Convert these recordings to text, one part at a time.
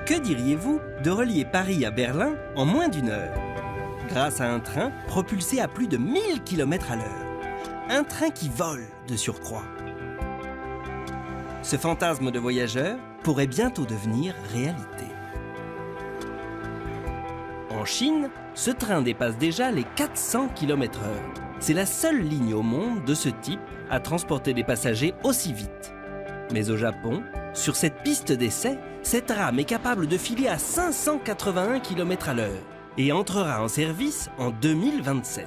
Que diriez-vous de relier Paris à Berlin en moins d'1 heure, grâce à un train propulsé à plus de 1000 km à l'heure? Un train qui vole de surcroît. Ce fantasme de voyageur pourrait bientôt devenir réalité. En Chine, ce train dépasse déjà les 400 km/h. C'est la seule ligne au monde de ce type à transporter des passagers aussi vite. Mais au Japon, sur cette piste d'essai, cette rame est capable de filer à 581 km à l'heure et entrera en service en 2027.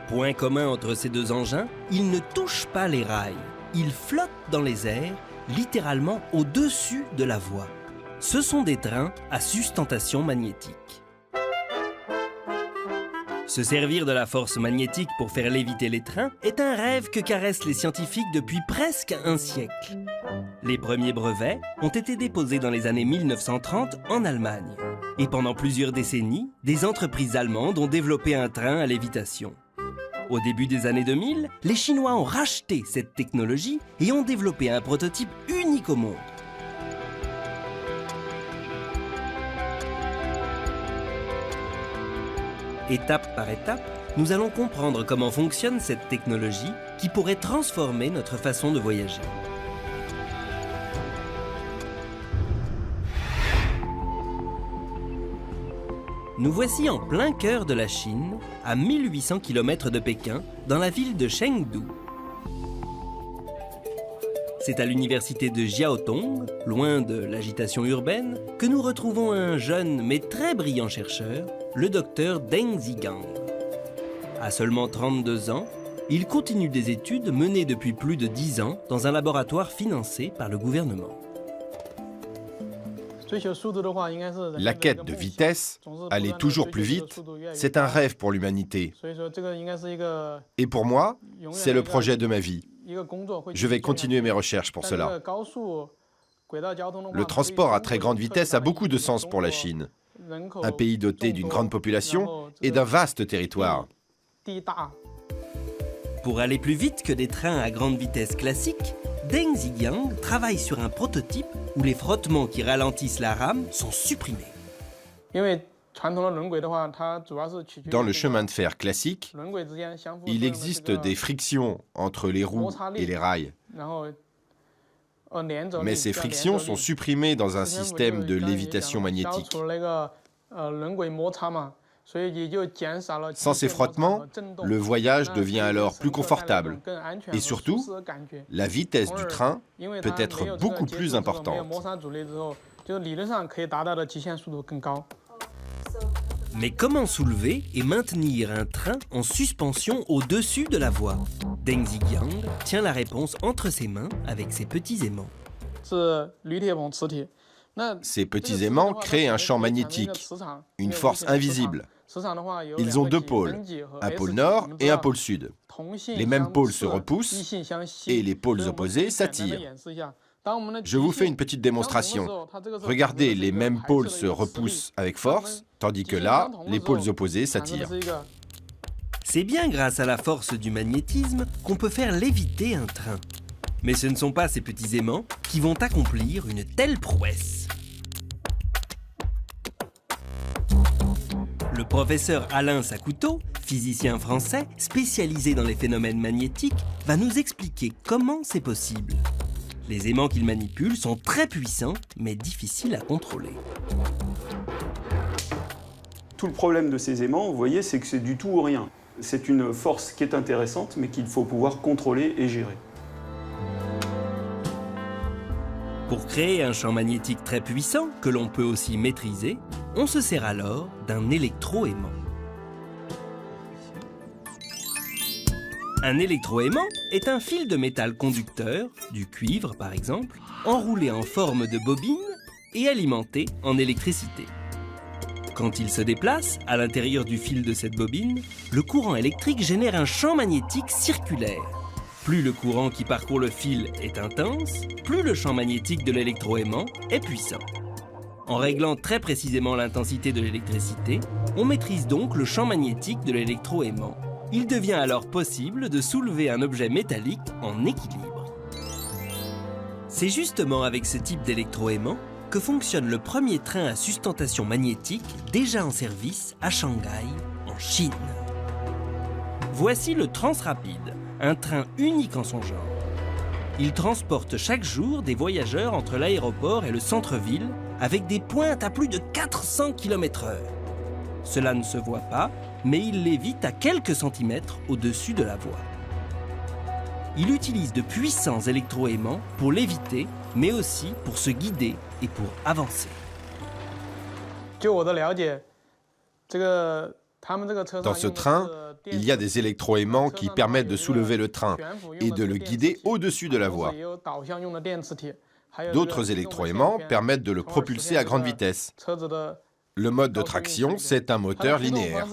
Point commun entre ces deux engins, ils ne touchent pas les rails. Ils flottent dans les airs, littéralement au-dessus de la voie. Ce sont des trains à sustentation magnétique. Se servir de la force magnétique pour faire léviter les trains est un rêve que caressent les scientifiques depuis presque un siècle. Les premiers brevets ont été déposés dans les années 1930 en Allemagne. Et pendant plusieurs décennies, des entreprises allemandes ont développé un train à lévitation. Au début des années 2000, les Chinois ont racheté cette technologie et ont développé un prototype unique au monde. Étape par étape, nous allons comprendre comment fonctionne cette technologie qui pourrait transformer notre façon de voyager. Nous voici en plein cœur de la Chine, à 1800 km de Pékin, dans la ville de Chengdu. C'est à l'université de Jiaotong, loin de l'agitation urbaine, que nous retrouvons un jeune mais très brillant chercheur, le docteur Deng Zigang. À seulement 32 ans, il continue des études menées depuis plus de 10 ans dans un laboratoire financé par le gouvernement. La quête de vitesse, aller toujours plus vite, c'est un rêve pour l'humanité. Et pour moi, c'est le projet de ma vie. Je vais continuer mes recherches pour cela. Le transport à très grande vitesse a beaucoup de sens pour la Chine, un pays doté d'une grande population et d'un vaste territoire. Pour aller plus vite que des trains à grande vitesse classiques, Deng Zigang travaille sur un prototype où les frottements qui ralentissent la rame sont supprimés. Dans le chemin de fer classique, il existe des frictions entre les roues et les rails. Mais ces frictions sont supprimées dans un système de lévitation magnétique. Sans ces frottements, le voyage devient alors plus confortable. Et surtout, la vitesse du train peut être beaucoup plus importante. Mais comment soulever et maintenir un train en suspension au-dessus de la voie? Deng Zigang tient la réponse entre ses mains avec ses petits aimants. Ces petits aimants créent un champ magnétique, une force invisible. Ils ont deux pôles, un pôle nord et un pôle sud. Les mêmes pôles se repoussent et les pôles opposés s'attirent. Je vous fais une petite démonstration. Regardez, les mêmes pôles se repoussent avec force, tandis que là, les pôles opposés s'attirent. C'est bien grâce à la force du magnétisme qu'on peut faire léviter un train. Mais ce ne sont pas ces petits aimants qui vont accomplir une telle prouesse. Le professeur Alain Sacouteau, physicien français spécialisé dans les phénomènes magnétiques, va nous expliquer comment c'est possible. Les aimants qu'il manipule sont très puissants, mais difficiles à contrôler. Tout le problème de ces aimants, vous voyez, c'est que c'est du tout ou rien. C'est une force qui est intéressante, mais qu'il faut pouvoir contrôler et gérer. Pour créer un champ magnétique très puissant, que l'on peut aussi maîtriser, on se sert alors d'un électroaimant. Un électroaimant est un fil de métal conducteur, du cuivre par exemple, enroulé en forme de bobine et alimenté en électricité. Quand il se déplace à l'intérieur du fil de cette bobine, le courant électrique génère un champ magnétique circulaire. Plus le courant qui parcourt le fil est intense, plus le champ magnétique de l'électroaimant est puissant. En réglant très précisément l'intensité de l'électricité, on maîtrise donc le champ magnétique de l'électroaimant. Il devient alors possible de soulever un objet métallique en équilibre. C'est justement avec ce type d'électroaimant que fonctionne le premier train à sustentation magnétique déjà en service à Shanghai, en Chine. Voici le Transrapide, un train unique en son genre. Il transporte chaque jour des voyageurs entre l'aéroport et le centre-ville avec des pointes à plus de 400 km/h. Cela ne se voit pas, mais il l'évite à quelques centimètres au-dessus de la voie. Il utilise de puissants électroaimants pour l'éviter, mais aussi pour se guider et pour avancer. Dans ce train, il y a des électroaimants qui permettent de soulever le train et de le guider au-dessus de la voie. D'autres électroaimants permettent de le propulser à grande vitesse. Le mode de traction, c'est un moteur linéaire.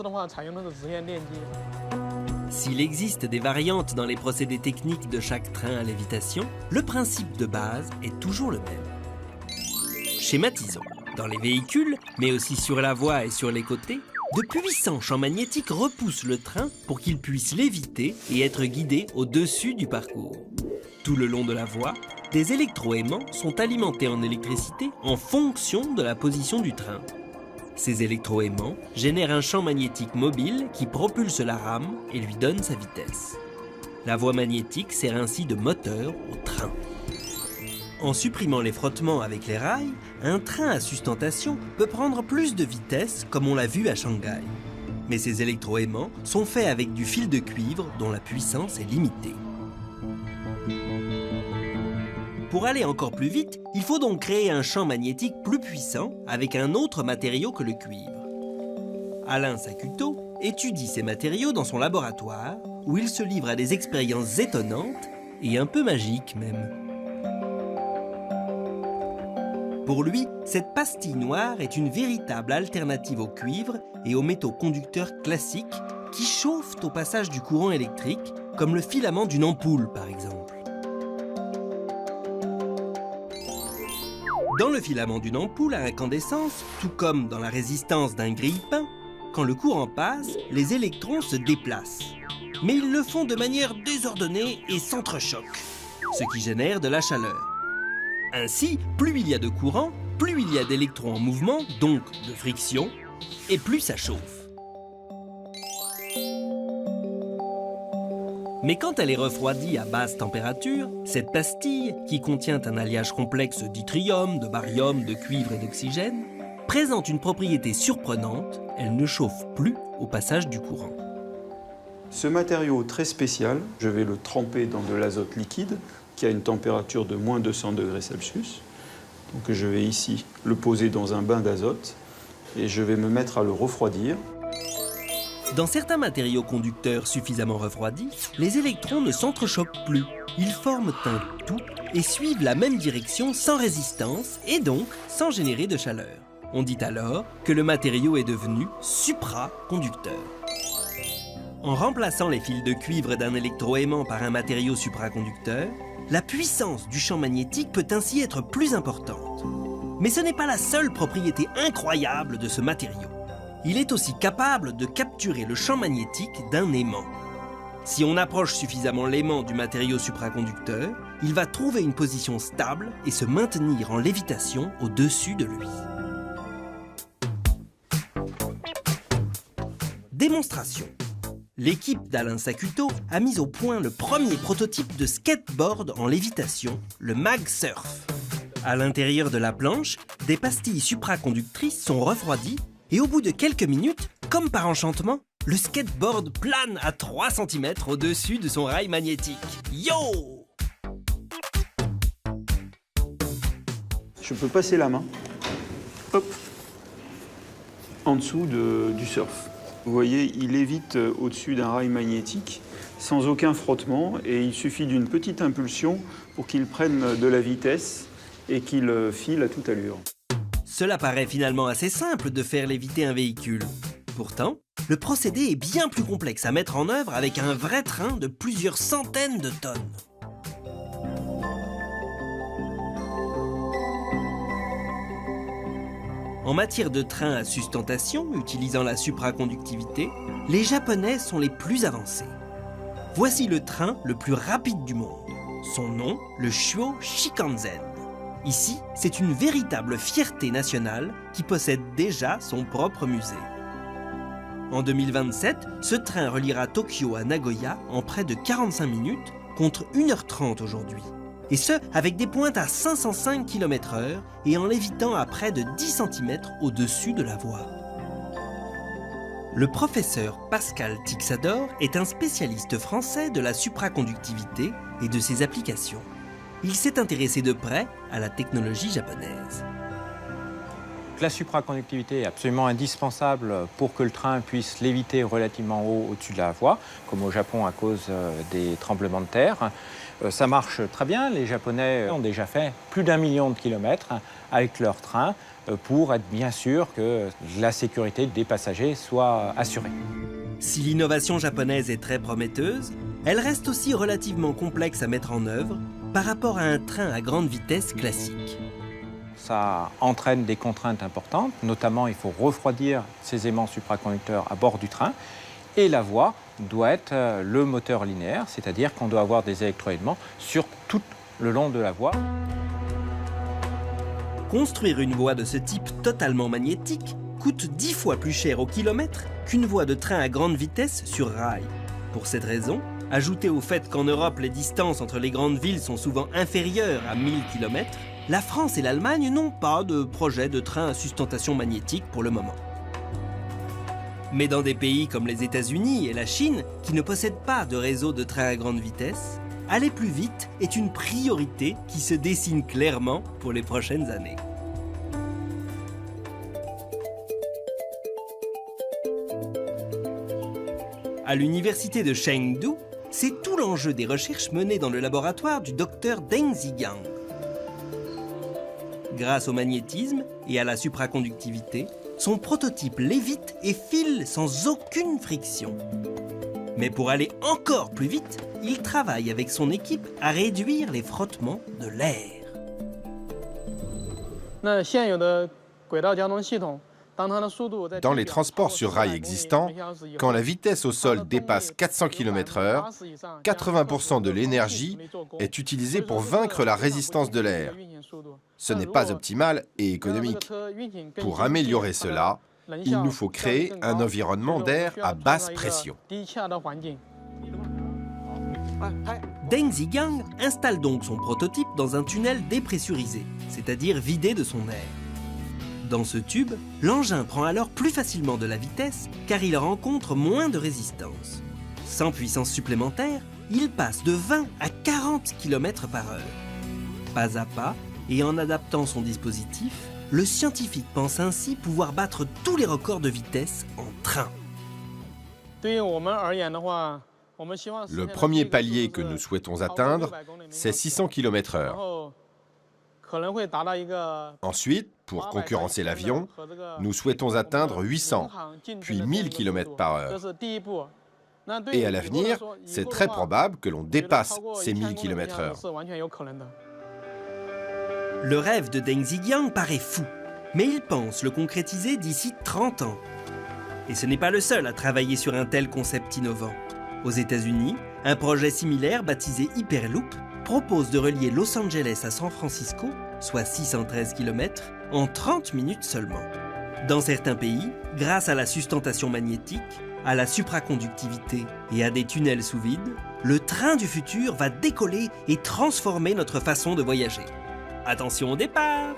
S'il existe des variantes dans les procédés techniques de chaque train à lévitation, le principe de base est toujours le même. Schématisons. Dans les véhicules, mais aussi sur la voie et sur les côtés, de puissants champs magnétiques repoussent le train pour qu'il puisse léviter et être guidé au-dessus du parcours. Tout le long de la voie, des électroaimants sont alimentés en électricité en fonction de la position du train. Ces électroaimants génèrent un champ magnétique mobile qui propulse la rame et lui donne sa vitesse. La voie magnétique sert ainsi de moteur au train. En supprimant les frottements avec les rails, un train à sustentation peut prendre plus de vitesse, comme on l'a vu à Shanghai. Mais ces électroaimants sont faits avec du fil de cuivre dont la puissance est limitée. Pour aller encore plus vite, il faut donc créer un champ magnétique plus puissant avec un autre matériau que le cuivre. Alain Sacuto étudie ces matériaux dans son laboratoire, où il se livre à des expériences étonnantes et un peu magiques même. Pour lui, cette pastille noire est une véritable alternative au cuivre et aux métaux conducteurs classiques qui chauffent au passage du courant électrique, comme le filament d'une ampoule par exemple. Dans le filament d'une ampoule à incandescence, tout comme dans la résistance d'un grille-pain, quand le courant passe, les électrons se déplacent. Mais ils le font de manière désordonnée et s'entrechoquent, ce qui génère de la chaleur. Ainsi, plus il y a de courant, plus il y a d'électrons en mouvement, donc de friction, et plus ça chauffe. Mais quand elle est refroidie à basse température, cette pastille, qui contient un alliage complexe d'yttrium, de barium, de cuivre et d'oxygène, présente une propriété surprenante, elle ne chauffe plus au passage du courant. Ce matériau très spécial, je vais le tremper dans de l'azote liquide, qui a une température de moins 200 degrés Celsius. Donc je vais ici le poser dans un bain d'azote et je vais me mettre à le refroidir. Dans certains matériaux conducteurs suffisamment refroidis, les électrons ne s'entrechoquent plus. Ils forment un tout et suivent la même direction sans résistance et donc sans générer de chaleur. On dit alors que le matériau est devenu supraconducteur. En remplaçant les fils de cuivre d'un électroaimant par un matériau supraconducteur, la puissance du champ magnétique peut ainsi être plus importante. Mais ce n'est pas la seule propriété incroyable de ce matériau. Il est aussi capable de capturer le champ magnétique d'un aimant. Si on approche suffisamment l'aimant du matériau supraconducteur, il va trouver une position stable et se maintenir en lévitation au-dessus de lui. Démonstration. L'équipe d'Alain Sacuto a mis au point le premier prototype de skateboard en lévitation, le MagSurf. À l'intérieur de la planche, des pastilles supraconductrices sont refroidies et au bout de quelques minutes, comme par enchantement, le skateboard plane à 3 cm au-dessus de son rail magnétique. Yo! Je peux passer la main, hop, en dessous du surf. Vous voyez, il évite au-dessus d'un rail magnétique sans aucun frottement et il suffit d'une petite impulsion pour qu'il prenne de la vitesse et qu'il file à toute allure. Cela paraît finalement assez simple de faire léviter un véhicule. Pourtant, le procédé est bien plus complexe à mettre en œuvre avec un vrai train de plusieurs centaines de tonnes. En matière de train à sustentation utilisant la supraconductivité, les Japonais sont les plus avancés. Voici le train le plus rapide du monde. Son nom, le Chuo Shinkansen. Ici, c'est une véritable fierté nationale qui possède déjà son propre musée. En 2027, ce train reliera Tokyo à Nagoya en près de 45 minutes contre 1h30 aujourd'hui. Et ce, avec des pointes à 505 km/h et en lévitant à près de 10 cm au-dessus de la voie. Le professeur Pascal Tixador est un spécialiste français de la supraconductivité et de ses applications. Il s'est intéressé de près à la technologie japonaise. La supraconductivité est absolument indispensable pour que le train puisse léviter relativement haut au-dessus de la voie, comme au Japon à cause des tremblements de terre. Ça marche très bien. Les Japonais ont déjà fait plus d'1 million de kilomètres avec leur train pour être bien sûr que la sécurité des passagers soit assurée. Si l'innovation japonaise est très prometteuse, elle reste aussi relativement complexe à mettre en œuvre par rapport à un train à grande vitesse classique. Ça entraîne des contraintes importantes, notamment il faut refroidir ces aimants supraconducteurs à bord du train. Et la voie doit être le moteur linéaire, c'est-à-dire qu'on doit avoir des électroaimants sur tout le long de la voie. Construire une voie de ce type totalement magnétique coûte 10 fois plus cher au kilomètre qu'une voie de train à grande vitesse sur rail. Pour cette raison, ajoutée au fait qu'en Europe les distances entre les grandes villes sont souvent inférieures à 1000 km, la France et l'Allemagne n'ont pas de projet de train à sustentation magnétique pour le moment. Mais dans des pays comme les États-Unis et la Chine, qui ne possèdent pas de réseau de train à grande vitesse, aller plus vite est une priorité qui se dessine clairement pour les prochaines années. À l'université de Chengdu, c'est tout l'enjeu des recherches menées dans le laboratoire du docteur Deng Zigang. Grâce au magnétisme et à la supraconductivité, son prototype lévite et file sans aucune friction. Mais pour aller encore plus vite, il travaille avec son équipe à réduire les frottements de l'air. Dans les transports sur rail existants, quand la vitesse au sol dépasse 400 km/h, 80% de l'énergie est utilisée pour vaincre la résistance de l'air. Ce n'est pas optimal et économique. Pour améliorer cela, il nous faut créer un environnement d'air à basse pression. Deng Zigang installe donc son prototype dans un tunnel dépressurisé, c'est-à-dire vidé de son air. Dans ce tube, l'engin prend alors plus facilement de la vitesse car il rencontre moins de résistance. Sans puissance supplémentaire, il passe de 20 à 40 km/h. Pas à pas, et en adaptant son dispositif, le scientifique pense ainsi pouvoir battre tous les records de vitesse en train. Le premier palier que nous souhaitons atteindre, c'est 600 km/h. Ensuite, pour concurrencer l'avion, nous souhaitons atteindre 800, puis 1000 km/h. Et à l'avenir, c'est très probable que l'on dépasse ces 1000 km/h. Le rêve de Deng Zigang paraît fou, mais il pense le concrétiser d'ici 30 ans. Et ce n'est pas le seul à travailler sur un tel concept innovant. Aux États-Unis, un projet similaire baptisé Hyperloop propose de relier Los Angeles à San Francisco, soit 613 km, en 30 minutes seulement. Dans certains pays, grâce à la sustentation magnétique, à la supraconductivité et à des tunnels sous vide, le train du futur va décoller et transformer notre façon de voyager. Attention au départ!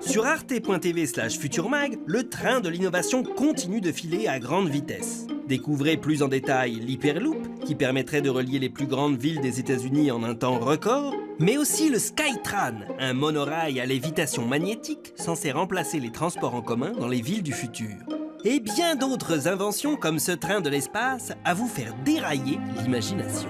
Sur arte.tv/futurmag, le train de l'innovation continue de filer à grande vitesse. Découvrez plus en détail l'Hyperloop, qui permettrait de relier les plus grandes villes des États-Unis en un temps record, mais aussi le Skytran, un monorail à lévitation magnétique censé remplacer les transports en commun dans les villes du futur. Et bien d'autres inventions comme ce train de l'espace à vous faire dérailler l'imagination.